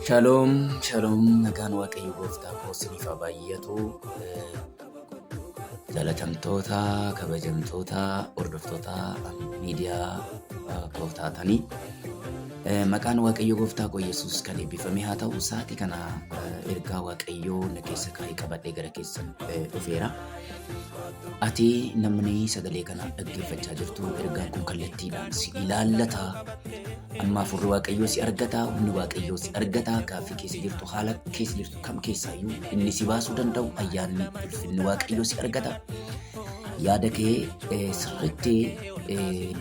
Shalom, shalom, nagaan waaqayyo gooftaa koo isiniif haa baay'atu. Jaalatamtoota, kabajamtoota, hordoftoota miidiyaa koo taatanii maqaan waaqayyo gooftaa koo Yesuus kan eebbifame haa ta'u. Sa'aatii kana ergaa waaqayyoo na keessa kaa'ee qabadhee gara keessan dhufeera. Ati namni sagalee kana dhaggeeffachaa jirtu ergaan kun kallattiidhaan si ilaallata. Amma furri waaqayyoo si argata, humni waaqayyoo si argata. Gaaffii keessa jirtu, haala keessa jirtu kam keessaayyuu inni si baasuu danda'u. Ayyaanni ulfinni waaqayyoo si argata. Yaada kee sirriitti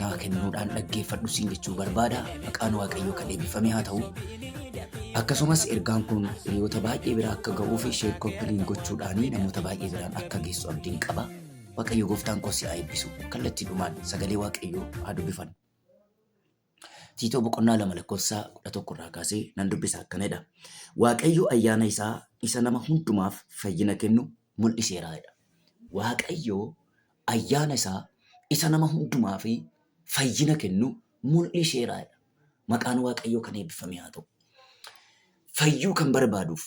naa kennuudhaan dhaggeeffadhu siin jechuu barbaada. Maqaan waaqayyoo kan eebbifame haa ta'u. Akkasumas ergaan kun hiriyoota baay'ee biraa akka ga'uu fi sheer koppiliin gochuudhaan namoota baay'ee biraan akka geessu abdiin qaba. Waaqayyo gooftaan koo si haa eebbisu. Kallattiidhumaan sagalee waaqayyoo haa dubbifannu. Tiitoo boqonnaa 2:11 irraa kaasee nan dubbisa akkanadha. Waaqayyo ayyaana isaa isa nama hundumaaf fayyina kennu mul'iseera. Waaqayyo ayyaana isaa isa nama hundumaaf fayyina kennu mul'iseera. Maqaan waaqayyoo kan eebbifame haa ta'u. Fayyuu kan barbaaduuf,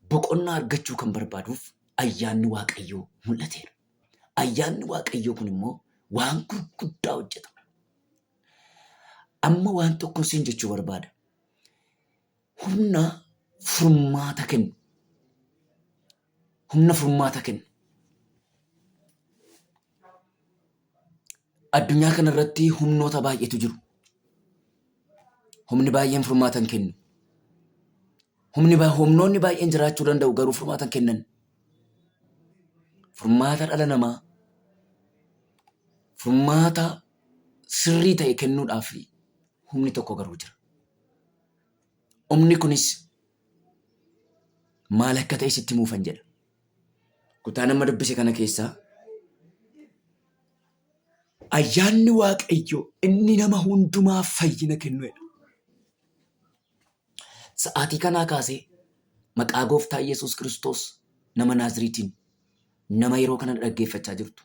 boqonnaa argachuu kan barbaaduuf ayyaanni waaqayyoo mul'ateera. Ayyaanni waaqayyoo kun immoo waan gurguddaa hojjeta. Amma waan tokko siin jechuu barbaada. Humna furmaata kennu. Humna furmaata kennu. Addunyaa kana irratti humnoota baay'eetu jiru. Humni baay'een furmaata hin kennu. Humnoonni baay'een jiraachuu danda'u, garuu furmaata hin kennan. Furmaata dhala namaa, furmaata sirrii ta'e kennuudhaaf humni tokko garuu jira. Humni kunis maal akka ta'e sitti muufan jedha. Kutaa nama dubbise kana keessaa ayyaanni waaqayyoo inni nama hundumaaf fayyina kennuudha. Sa'aatii kanaa kaasee maqaa gooftaa Yesuus Kiristoos nama Naaziriitiin, nama yeroo kana dhaggeeffachaa jirtu,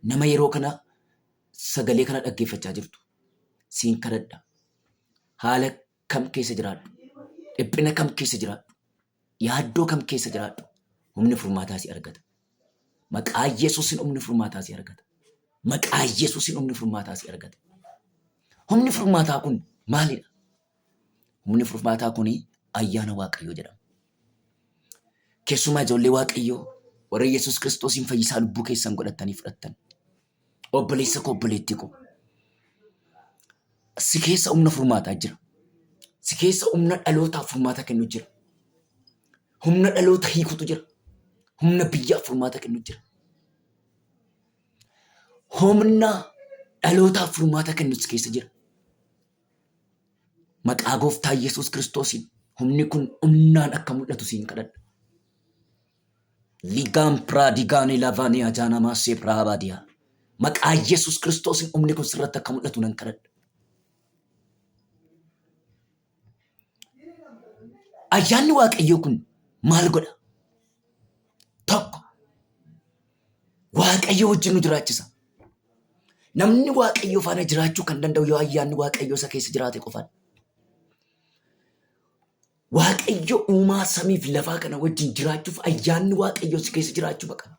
nama yeroo kana sagalee kana dhaggeeffachaa jirtu, siin kadhadha. Haala kam keessa jiraadhu, dhiphina kam keessa jiraadhu, yaaddoo kam keessa jiraadhu, humni furmaataa si argata. Maqaa Yesuusin humni furmaataa si argata. Maqaa Yesuusin humni furmaataa si argata. Humni furmaataa kun maalidha? Humni furmaataa kun ayyaana waaqayyoo jedhama. Keessumaa ijoollee waaqayyoo warra Yesuus Kiristoosiin fayyisaa lubbuu keessan godhatanii fudhattan. Obboleessa koo, obboleettii koo. Si keessa humna furmaataa jira. Si keessa humna dhalootaaf furmaata kennu jira. Humna dhaloota hiikutu jira. Humna biyyaaf furmaata kennu jira. Humna dhalootaaf furmaata kennu si keessa jira. Maqaa gooftaa Yesuus Kiristoosiin humni kun humnaan akka mul'atu siin kadhadha. Ligaan piraadigaanii lavaanii ajaanamaa seepiraa baadiyaa. Maqaa Yesuus Kiristoosiin humni kun sirratti akka mul'atu nan kadhadha. Ayyaanni waaqayyoo kun maal godha? Tokko, waaqayyo wajjin nu jiraachisa. Namni waaqayyoo faana jiraachuu kan danda'u yoo ayyaanni waaqayyoo isa keessa jiraate qofaadha. Waaqayyo uumaa samiif lafaa kana wajjin jiraachuuf ayyaanni waaqayyoo si keessa jiraachuu qaba.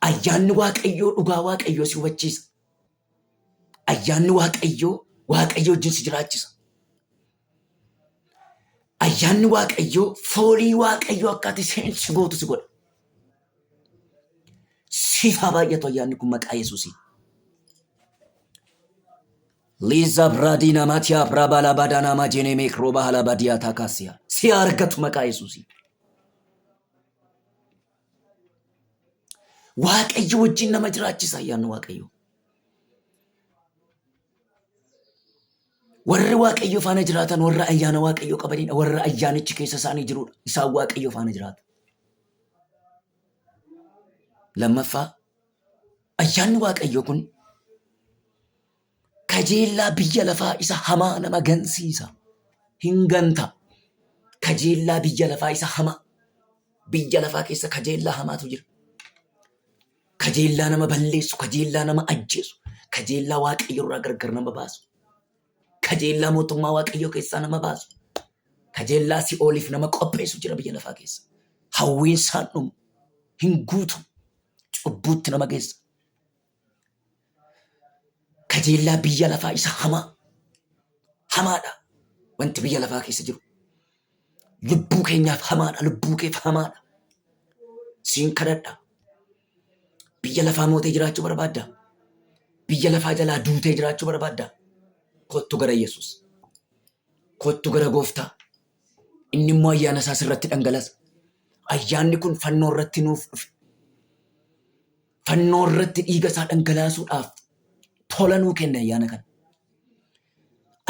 Ayyaanni waaqayyoo dhugaa waaqayyoo si hubachiisa. Ayyaanni waaqayyoo wajjin si jiraachisa. Ayyaanni waaqayyoo foolii waaqayyoo akka ati seensi gootu si godha. Siif haa baay'atu ayyaanni kun maqaa Yesuusiin. Liza bradina matia brabala badana majene mikroba hala badia takasia. Si argatu maqaa Yesuusiin. Waaqayyo wajjin nama jiraachisa ayyaanni waaqayyoo. Warri waaqayyo faana jiraatan warra ayyaana waaqayyoo qabanidha. Warra ayyaanichi keessa isaanii jirudha. Isaan waaqayyo faana jiraatu. Lammaffaa ayyaanni waaqayyoo kun kajeellaa biyya lafaa isa hamaa nama gansiisa. Hin ganta. Kajeellaa biyya lafaa isa hamaa. Biyya lafaa keessa kajeellaa hamaatu jira. Kajeellaa nama balleessu, kajeellaa nama ajjeesu, kajeellaa waaqayyo irraa gargar nama baasu. Kajeellaa mootummaa waaqayyoo keessaa nama baasu. kajeellaa si'ooliif nama qopheessu jira biyya lafaa keessa. Hawwiinsaan dhumu hin guutu cubbuutti nama geessa. Kajeellaa biyya lafaa isa hamaadha wanti biyya lafaa keessa jiru. Lubbuu keenyaaf hamaadha, lubbuu keef hamaadha. Siin kadhadha. Biyya lafaa mootee jiraachuu barbaadda? Biyya lafaa jalaa duutee jiraachuu barbaadda? Kottu gara Yesuus. Kottu gara Gooftaa. Inni immoo ayyaana isaa sirratti dhangalasa. Ayyaanni kun fannoo irratti nuuf dhufe. Fannoo irratti dhiiga isaa dhangalaasuudhaaf tola nuu kenna ayyaana kana.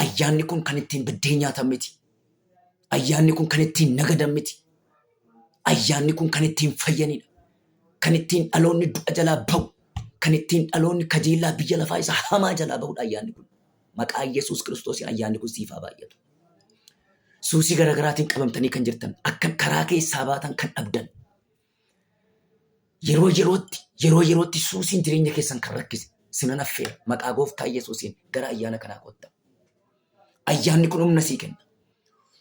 Ayyaanni kun kan ittiin biddeen nyaatan miti. Ayyaanni kun kan ittiin nagadan miti. Ayyaanni kun kan ittiin fayyanidha. Kan ittiin dhaloonni du'a jalaa bahu. Kan ittiin dhaloonni kajeellaa biyya lafaa isa hamaa jalaa bahudha ayyaanni kun. Maqaa Yesuus Kiristoosiin ayyaanni kun siif haa baay'atu. Suusii garagaraatiin qabamtanii kan jirtan, akka karaa keessaa baatan kan dhabdan. Yeroo yerootti suusiin jireenya keessan kan rakkise sinan affeera. Maqaa Gooftaa Yesuusiin gara ayyaana kanaa kottaa. Ayyaanni kun humna sii kenna.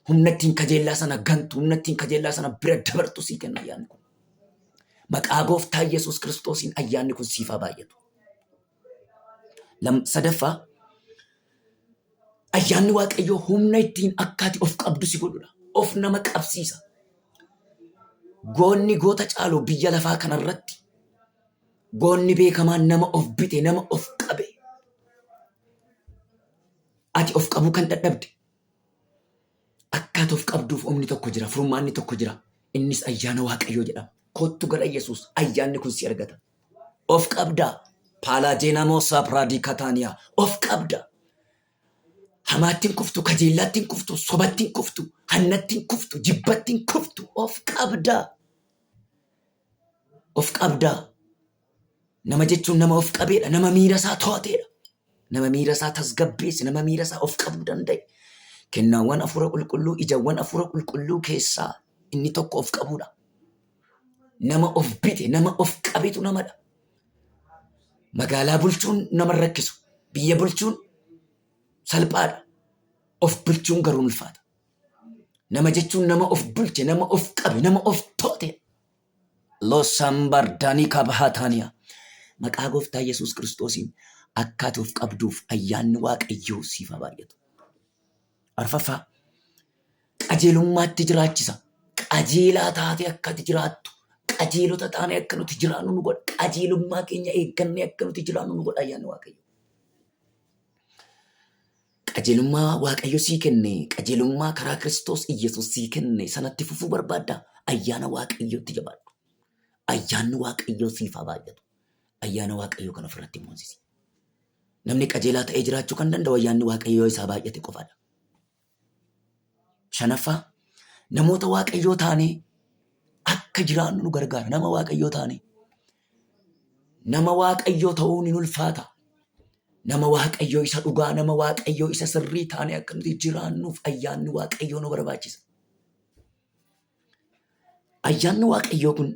Humna ittiin kajeellaa sana gantu, humna ittiin kajeellaa sana bira dabartu sii kenna ayyaanni kun. Maqaa Gooftaa Yesuus Kiristoosiin ayyaanni kun siif haa baay'atu. Sadaffaa, ayyaanni Waaqayyoo humna ittiin akkaati of qabdu si godhudha. Of nama qabsiisa. Goonni goota caalu biyya lafaa kanarratti, goonni beekamaan nama of bite, nama of qabe. Ati of qabuu kan dadhabde, akkaati of qabduuf humni tokko jira, furmaanni tokko jira. Innis ayyaana Waaqayyoo jedhama. Kottu gara Yesuus, ayyaanni kun si argata. Of qabdaa. Paalaajenaamoosaa piraadikataaniyaa. Of qabdaa. Hamaattiin kuftu, kajeellaattiin kuftu, sobattiin kuftu, hannattiin kuftu, jibbattiin kuftu. Of qabdaa. Of qabdaa. Nama jechuun nama of qabeedha. Nama miira isaa to'ateedha. Nama miira isaa tasgabbeesse, nama miira isaa of qabuu danda'e. Kennaawwan hafuura qulqulluu, ijawwan hafuura qulqulluu keessaa inni tokko of qabuudha. Nama of bite, nama of qabetu namadha. Magaalaa bulchuun nama rakkisu, biyya bulchuun salphaadha. Of bulchuun garuu ulfaata. Nama jechuun nama of bulche, nama of qabe, nama of to'ate. Loosambardanii kabahataniya. Maqaa Gooftaa Yesuus Kiristoosiin akkaati of qabduuf ayyaanni Waaqayyoo siif haa baay'atu. Arfaffaa, qajeelummaatti jiraachisa. Qajeelaa taate akkati jiraattu. Qajeelota taane akka nuti jiraannu nu godha. Qajeelummaa keenya eeggannee akka nuti jiraannu nu godha ayyaanni Waaqayyo. Qajeelummaa Waaqayyo sii kenne, qajeelummaa karaa Kiristoos Iyesuus sii kenne sanatti fufuu barbaadda. Ayyaana Waaqayyootti jabaadhu. Ayyaanni Waaqayyoo siif haa baay'atu. Ayyaana Waaqayyoo kan ofirratti moosisi. Namni qajeelaa ta'ee jiraachuu kan danda'u ayyaanni Waaqayyoo isaa baay'ate qofaadha. Shanaffaa, namoota Waaqayyoo taanee akka jiraannu nu gargaara. Nama Waaqayyoo taane, nama Waaqayyoo ta'uun hin ulfaata. Nama Waaqayyoo isa dhugaa, nama Waaqayyoo isa sirrii taane akka nuti jiraannuuf ayyaanni Waaqayyoo nu barbaachisa. Ayyaanni Waaqayyoo kun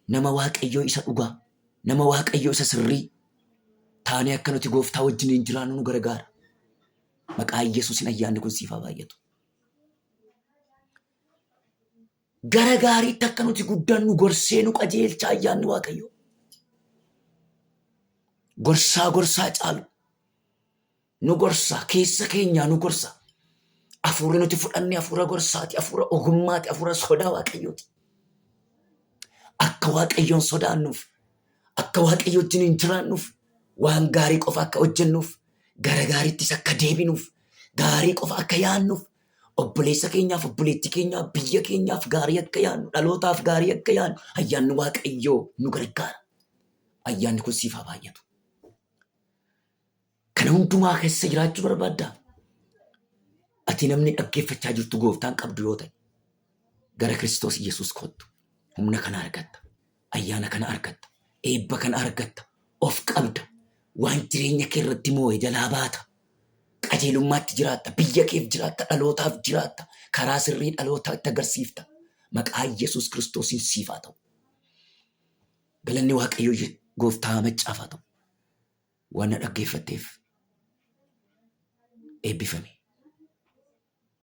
nama Waaqayyoo isa dhugaa, nama Waaqayyoo isa sirrii taane akka nuti Gooftaa wajjin jiraannu nu gargaara. Maqaa Yesuusiin ayyaanni kun siif haa baay'atu. Gara gaariitti akka nuti guddannu gorsee nu qajeelcha ayyaanni Waaqayyoo. Gorsaa caalu. Nu gorsa, keessa keenyaa nu gorsa. Hafuurri nuti fudhanne hafuura gorsaati, hafuura ogummaati, hafuura sodaa Waaqayyooti. Akka Waaqayyoon sodaannuuf, akka Waaqayyo wajjin jiraannuuf, waan gaarii qofa akka hojjennuuf, gara gaariittis akka deebinuuf, gaarii qofa akka yaannuuf, obboleessa keenyaaf, obboleettii keenyaaf, biyya keenyaaf gaarii akka yaannu, dhalootaaf gaarii akka yaannu, ayyaanni Waaqayyoo nu gargaara. Ayyaanni kun siif haa baay'atu. Kana hundumaa keessa jiraachuu barbaaddaa? Ati namni dhaggeeffachaa jirtu Gooftaan qabdu yoo ta'e, gara Kiristoos Iyesuus kottu. Humna kana argatta. Ayyaana kana argatta. Eebba kana argatta. Of qabda. Waan jireenya kee irratti moo'e jalaa baata. Qajeelummaatti jiraatta. Biyya keef jiraatta. Dhalootaaf jiraatta. Karaa sirrii dhalootaatti agarsiifta. Maqaa Yesuus Kiristoosiin siif haa ta'u. Galanni Waaqayyoo Gooftaa maccaaf haa ta'u. Waan na dhaggeeffatteef eebbifame.